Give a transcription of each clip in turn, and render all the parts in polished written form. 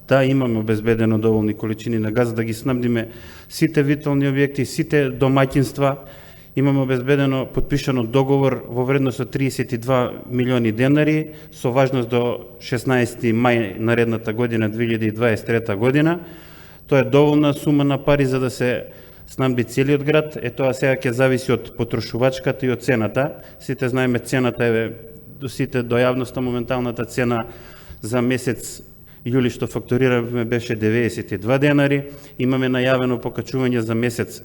Да, имаме обезбедено доволни количини на газ да ги снабдиме сите витални објекти, сите домаќинства. Имаме обезбедено подпишано договор во вредност од 32 милиони денари со важност до 16 мај наредната година, 2023 година. Тоа е доволна сума на пари за да се снабди целиот град. Тоа сега ќе зависи од потрошувачката и од цената. Сите знаеме цената е сите до јавноста, моменталната цена за месец јули што фактурираме беше 92 денари. Имаме најавено покачување за месец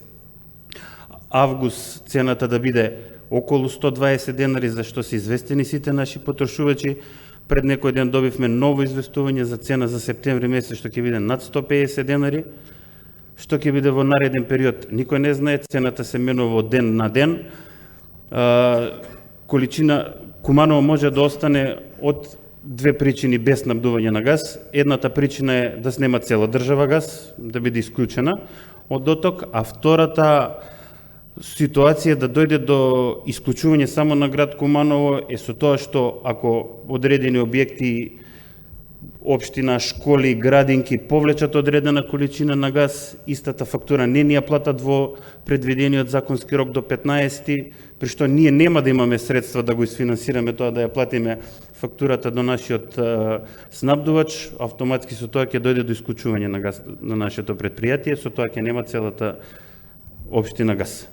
август цената да биде околу 120 денари, за што се известени сите наши потрошувачи. Пред некој ден добивме ново известување за цена за септември месец што ќе биде над 150 денари. Што ќе биде во нареден период, никој не знае, цената се менува од ден на ден. Количина Куманово може да остане од две причини без снабдување на газ. Едната причина е да снема цела држава газ, да биде исклучена од доток, а втората ситуација да дојде до исклучување само на град Куманово е со тоа што ако одредени објекти, општина, школи, градинки повлечат одредена количина на газ, истата фактура не ни ја платат во предвидениот законски рок до 15, при што ние нема да имаме средства да го isfinansираме тоа, да ја платиме фактурата до нашиот снабдувач, автоматски со тоа ќе дојде до исклучување на газ на нашето предпријатие, со тоа ќе нема целата општина газ.